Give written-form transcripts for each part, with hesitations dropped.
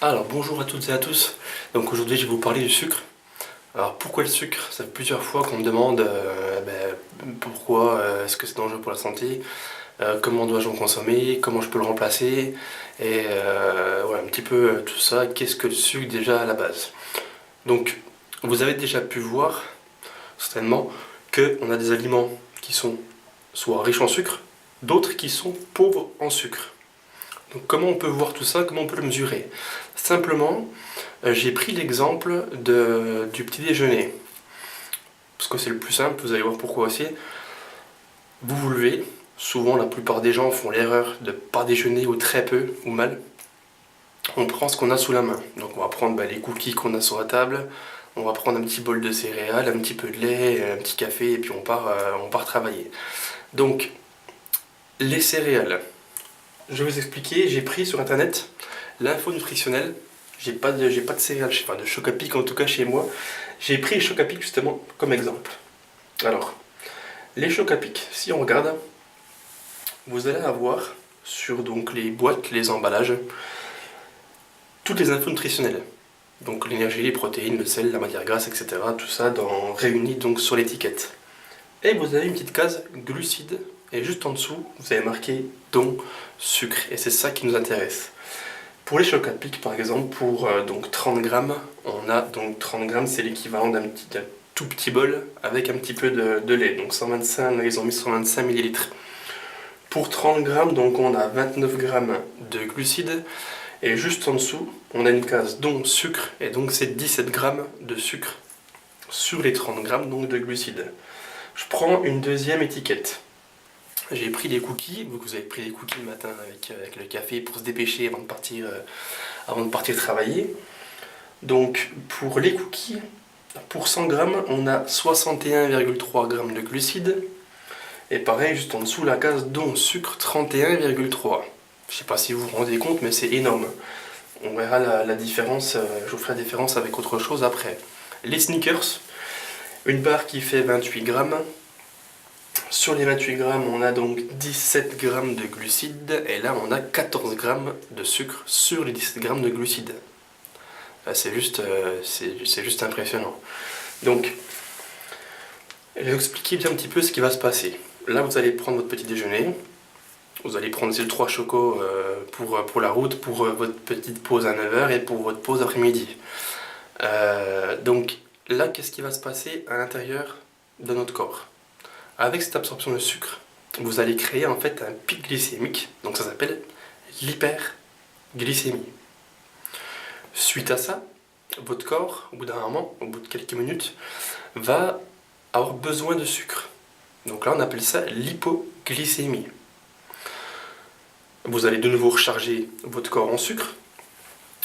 Alors bonjour à toutes et à tous. Donc aujourd'hui je vais vous parler du sucre. Alors pourquoi le sucre? Ça fait plusieurs fois qu'on me demande pourquoi est-ce que c'est dangereux pour la santé, comment dois-je en consommer, comment je peux le remplacer, et voilà un petit peu tout ça, qu'est-ce que le sucre déjà à la base. Donc vous avez déjà pu voir certainement qu'on a des aliments qui sont soit riches en sucre, d'autres qui sont pauvres en sucre. Donc comment on peut voir tout ça, comment on peut le mesurer? Simplement, j'ai pris l'exemple du petit déjeuner, parce que c'est le plus simple, vous allez voir pourquoi aussi. Vous vous levez, souvent la plupart des gens font l'erreur de ne pas déjeuner ou très peu ou mal. On prend ce qu'on a sous la main, donc on va prendre les cookies qu'on a sur la table, on va prendre un petit bol de céréales, un petit peu de lait, un petit café et puis on part travailler. Donc les céréales, je vais vous expliquer, j'ai pris sur internet l'info nutritionnelle. J'ai pas de céréales, enfin de Chocapic en tout cas chez moi. J'ai pris les Chocapic justement comme exemple. Alors, les Chocapic, si on regarde, vous allez avoir sur donc les boîtes, les emballages, toutes les infos nutritionnelles. Donc l'énergie, les protéines, le sel, la matière grasse, etc. Tout ça réuni donc sur l'étiquette. Et vous avez une petite case glucides. Et juste en dessous, vous avez marqué don sucre. Et c'est ça qui nous intéresse. Pour les Chocapic par exemple, pour donc 30 grammes, on a donc 30 grammes, c'est l'équivalent d'un tout petit bol avec un petit peu de lait. Donc 125, là, ils ont mis 125 millilitres. Pour 30 grammes, donc on a 29 grammes de glucides. Et juste en dessous, on a une case don sucre. Et donc c'est 17 grammes de sucre sur les 30 grammes donc de glucides. Je prends une deuxième étiquette. J'ai pris des cookies, vous avez pris des cookies le matin avec le café pour se dépêcher avant de partir travailler. Donc pour les cookies, pour 100 grammes, on a 61,3 grammes de glucides. Et pareil, juste en dessous, la case don sucre 31,3. Je ne sais pas si vous vous rendez compte, mais c'est énorme. On verra la différence, je vous ferai la différence avec autre chose après. Les Snickers, une barre qui fait 28 grammes. Sur les 28 grammes, on a donc 17 grammes de glucides, et là on a 14 grammes de sucre sur les 17 grammes de glucides. C'est juste impressionnant. Donc, je vais vous expliquer bien un petit peu ce qui va se passer. Là, vous allez prendre votre petit déjeuner, vous allez prendre ces 3 chocos pour la route, pour votre petite pause à 9 h et pour votre pause après-midi. Donc là, qu'est-ce qui va se passer à l'intérieur de notre corps? Avec cette absorption de sucre, vous allez créer en fait un pic glycémique, donc ça s'appelle l'hyperglycémie. Suite à ça, votre corps, au bout d'un moment, au bout de quelques minutes, va avoir besoin de sucre. Donc là, on appelle ça l'hypoglycémie. Vous allez de nouveau recharger votre corps en sucre.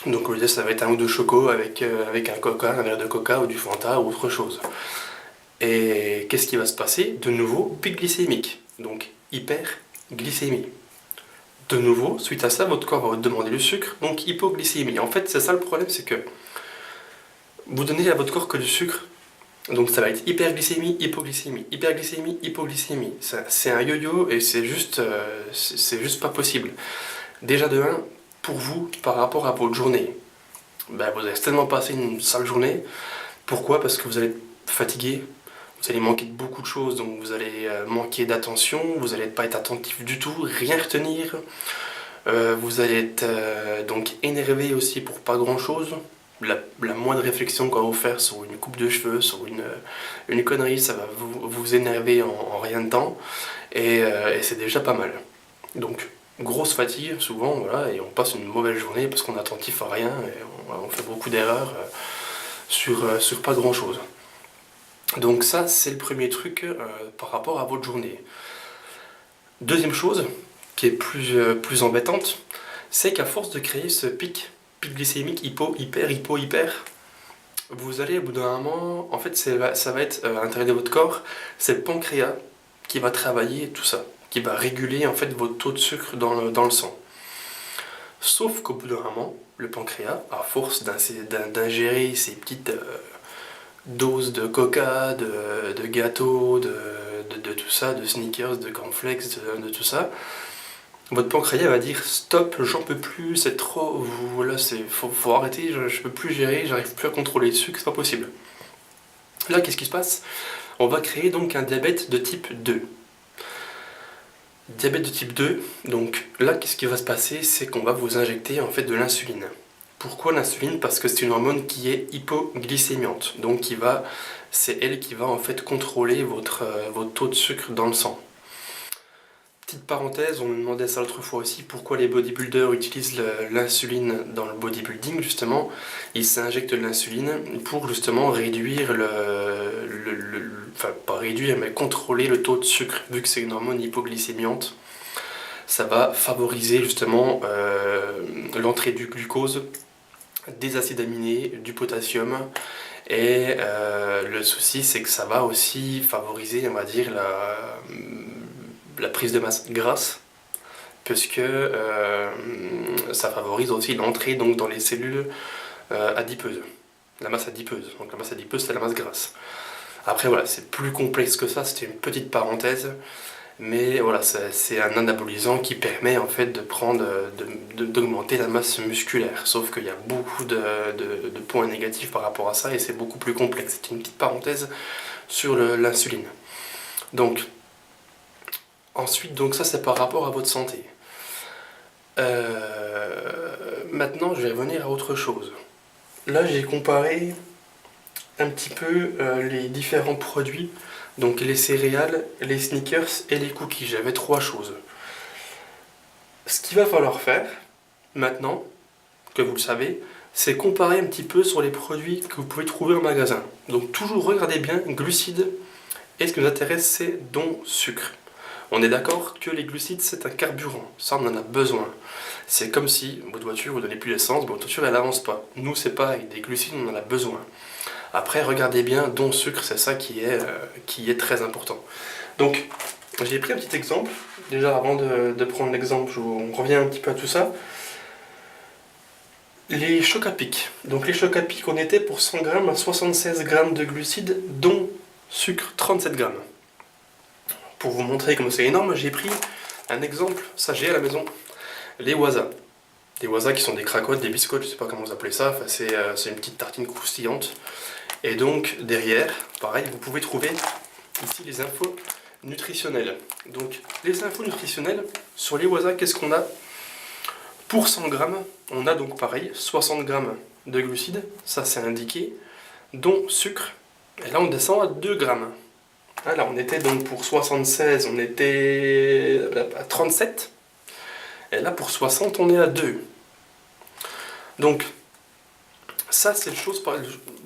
Donc ça va être un ou deux chocos avec un coca, un verre de coca ou du Fanta ou autre chose. Et qu'est-ce qui va se passer? De nouveau, pic glycémique, donc hyperglycémie. De nouveau, suite à ça, votre corps va vous demander le sucre, donc hypoglycémie. En fait, c'est ça le problème, c'est que vous donnez à votre corps que du sucre, donc ça va être hyperglycémie, hypoglycémie, hyperglycémie, hypoglycémie. C'est un yo-yo et c'est juste pas possible. Déjà de 1, pour vous, par rapport à votre journée, vous allez certainement passer une sale journée. Pourquoi? Parce que vous allez être fatigué. Vous allez manquer de beaucoup de choses, donc vous allez manquer d'attention, vous n'allez pas être attentif du tout, rien retenir. Vous allez être donc énervé aussi pour pas grand chose. La moindre réflexion qu'on va vous faire sur une coupe de cheveux, sur une connerie, ça va vous énerver en rien de temps. Et c'est déjà pas mal. Donc, grosse fatigue souvent, voilà, et on passe une mauvaise journée parce qu'on est attentif à rien et on fait beaucoup d'erreurs sur pas grand chose. Donc ça, c'est le premier truc par rapport à votre journée. Deuxième chose, qui est plus embêtante, c'est qu'à force de créer ce pic glycémique hyper, vous allez au bout d'un moment, en fait ça va être à l'intérieur de votre corps, c'est le pancréas qui va travailler tout ça, qui va réguler en fait votre taux de sucre dans le sang. Sauf qu'au bout d'un moment, le pancréas, à force d'ingérer ces petites doses de coca, de gâteaux, de tout ça, de Snickers, de cornflakes, de tout ça, votre pancréas va dire stop, j'en peux plus, c'est trop, voilà, faut arrêter, je peux plus gérer, j'arrive plus à contrôler le sucre, c'est pas possible. Là, qu'est-ce qui se passe? On va créer donc un diabète de type 2. Diabète de type 2, donc là, qu'est-ce qui va se passer? C'est qu'on va vous injecter en fait de l'insuline. Pourquoi l'insuline? Parce que c'est une hormone qui est hypoglycémiante, donc c'est elle qui va en fait contrôler votre taux de sucre dans le sang. Petite parenthèse, on me demandait ça l'autre fois aussi, pourquoi les bodybuilders utilisent l'insuline dans le bodybuilding, justement. Ils s'injectent de l'insuline pour justement réduire enfin pas réduire, mais contrôler le taux de sucre, vu que c'est une hormone hypoglycémiante. Ça va favoriser justement l'entrée du glucose, des acides aminés, du potassium. Et le souci, c'est que ça va aussi favoriser, on va dire, la prise de masse grasse, puisque ça favorise aussi l'entrée donc dans les cellules adipeuses, la masse adipeuse. Donc la masse adipeuse, c'est la masse grasse. Après voilà, c'est plus complexe que ça, c'était une petite parenthèse, mais voilà, c'est un anabolisant qui permet en fait d'augmenter la masse musculaire. Sauf qu'il y a beaucoup de points négatifs par rapport à ça et c'est beaucoup plus complexe. C'est une petite parenthèse sur l'insuline. Donc ensuite, donc ça c'est par rapport à votre santé. Maintenant, je vais revenir à autre chose. Là, j'ai comparé un petit peu les différents produits, donc les céréales, les sneakers et les cookies. J'avais trois choses. Ce qu'il va falloir faire, maintenant, que vous le savez, c'est comparer un petit peu sur les produits que vous pouvez trouver en magasin. Donc toujours regardez bien, glucides, et ce qui nous intéresse, c'est dont sucre. On est d'accord que les glucides, c'est un carburant. Ça, on en a besoin. C'est comme si votre voiture, vous donnez plus d'essence, votre voiture, elle n'avance pas. Nous, c'est pareil. Des glucides, on en a besoin. Après, regardez bien, dont sucre, c'est ça qui est très important. Donc, j'ai pris un petit exemple. Déjà, avant de prendre l'exemple, on revient un petit peu à tout ça. Les chocs à pic. Donc, les chocs à pic, on était pour 100 grammes à 76 grammes de glucides, dont sucre 37 grammes. Pour vous montrer comme c'est énorme, j'ai pris un exemple, ça j'ai à la maison, les waza. Des waza qui sont des cracottes, des biscottes, je sais pas comment vous appelez ça, enfin, c'est une petite tartine croustillante. Et donc derrière, pareil, vous pouvez trouver ici les infos nutritionnelles. Donc les infos nutritionnelles, sur les waza, qu'est-ce qu'on a? Pour 100 grammes, on a donc pareil, 60 grammes de glucides, ça c'est indiqué, dont sucre, et là on descend à 2 grammes. Là, on était donc pour 76, on était à 37. Et là, pour 60, on est à 2. Donc, ça, c'est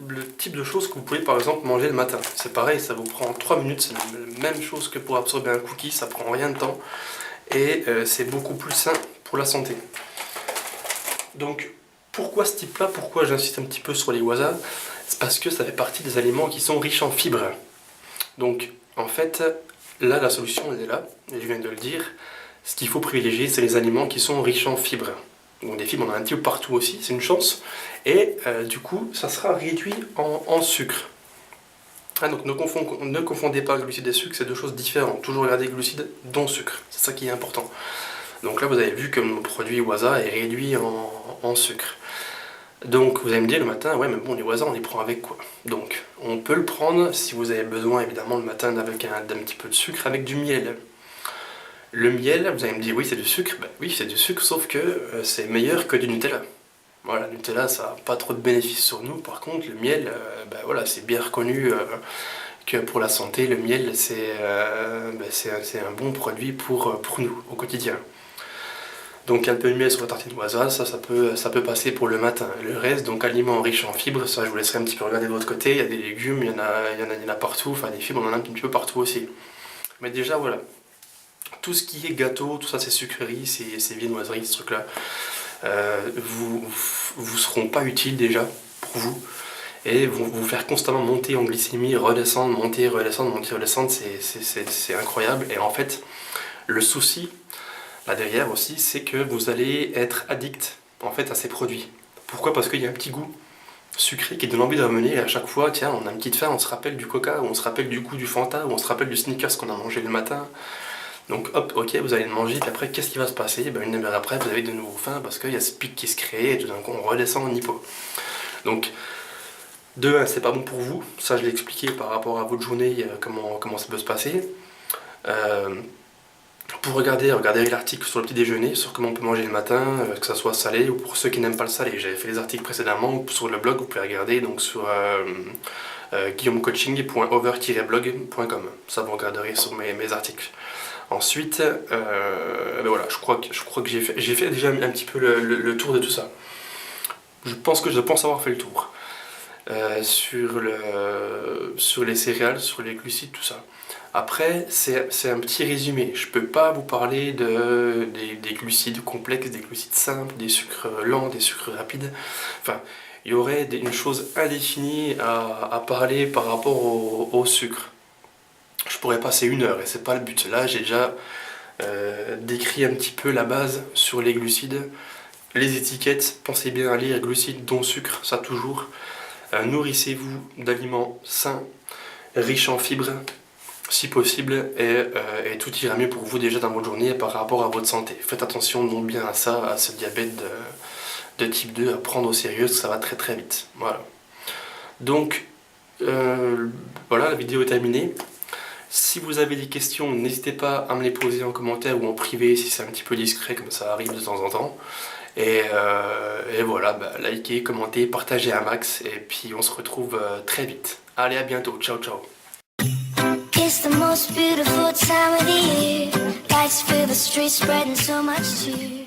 le type de choses que vous pouvez, par exemple, manger le matin. C'est pareil, ça vous prend 3 minutes. C'est la même chose que pour absorber un cookie. Ça prend rien de temps. Et c'est beaucoup plus sain pour la santé. Donc, pourquoi ce type-là? Pourquoi j'insiste un petit peu sur les waza? C'est parce que ça fait partie des aliments qui sont riches en fibres. Donc, en fait, là, la solution, elle est là, et je viens de le dire. Ce qu'il faut privilégier, c'est les aliments qui sont riches en fibres. Donc, des fibres, on en a un petit peu partout aussi, c'est une chance. Et du coup, ça sera réduit en sucre. Donc, ne confondez pas glucides et sucre, c'est deux choses différentes. Toujours regarder glucides, dont sucre. C'est ça qui est important. Donc là, vous avez vu que mon produit Waza est réduit en sucre. Donc vous allez me dire le matin, ouais mais bon les waza on les prend avec quoi? Donc on peut le prendre si vous avez besoin évidemment le matin avec d'un petit peu de sucre avec du miel. Le miel, vous allez me dire oui c'est du sucre, ben oui c'est du sucre sauf que c'est meilleur que du Nutella. Voilà, le Nutella ça n'a pas trop de bénéfices sur nous, par contre le miel, ben voilà, c'est bien reconnu que pour la santé le miel c'est un bon produit pour nous au quotidien. Donc un peu de miel sur la tartine waza, ça peut passer pour le matin. Le reste, donc aliments riches en fibres, ça je vous laisserai un petit peu regarder de votre côté. Il y a des légumes, il y en a partout, enfin des fibres on en a un petit peu partout aussi. Mais déjà voilà, tout ce qui est gâteau, tout ça c'est sucreries, c'est viennoiseries, ce truc là, vous seront pas utiles déjà pour vous. Et vont vous faire constamment monter en glycémie, redescendre, monter, redescendre, monter, redescendre, c'est incroyable. Et en fait, le souci là derrière aussi, c'est que vous allez être addict en fait à ces produits. Pourquoi? Parce qu'il y a un petit goût sucré qui donne envie de revenir et à chaque fois, tiens, on a une petite faim, on se rappelle du coca, ou on se rappelle du goût du Fanta, ou on se rappelle du Snickers qu'on a mangé le matin. Donc hop, ok, vous allez le manger, et après qu'est-ce qui va se passer? Ben, une demi-heure après, vous avez de nouveau faim parce qu'il y a ce pic qui se crée et tout d'un coup on redescend en hypo. Donc de 1, c'est pas bon pour vous, ça je l'ai expliqué par rapport à votre journée, comment ça peut se passer. Pour regardez l'article sur le petit déjeuner, sur comment on peut manger le matin, que ça soit salé ou pour ceux qui n'aiment pas le salé. J'avais fait les articles précédemment sur le blog, vous pouvez regarder donc sur guillaumecoaching.over-blog.com. Ça vous regarderez sur mes articles. Ensuite, ben voilà, je crois que j'ai fait déjà un petit peu le tour de tout ça. Je pense avoir fait le tour. Sur les céréales, sur les glucides, tout ça. Après, c'est un petit résumé. Je peux pas vous parler des glucides complexes, des glucides simples, des sucres lents, des sucres rapides. Enfin, il y aurait une chose indéfinie à parler par rapport au sucre. Je pourrais passer 1 heure et c'est pas le but. Là, j'ai déjà décrit un petit peu la base sur les glucides. Les étiquettes, pensez bien à lire glucides dont sucre, ça toujours. Nourrissez-vous d'aliments sains, riches en fibres, si possible, et tout ira mieux pour vous déjà dans votre journée par rapport à votre santé. Faites attention non bien à ça, à ce diabète de type 2, à prendre au sérieux, ça va très très vite. Voilà. Donc, voilà, la vidéo est terminée. Si vous avez des questions, n'hésitez pas à me les poser en commentaire ou en privé si c'est un petit peu discret, comme ça arrive de temps en temps. Et voilà, bah, likez, commentez, partagez un max, et puis on se retrouve très vite. Allez, à bientôt, ciao ciao. It's the most beautiful time of the year. Lights fill the streets, spreading so much cheer.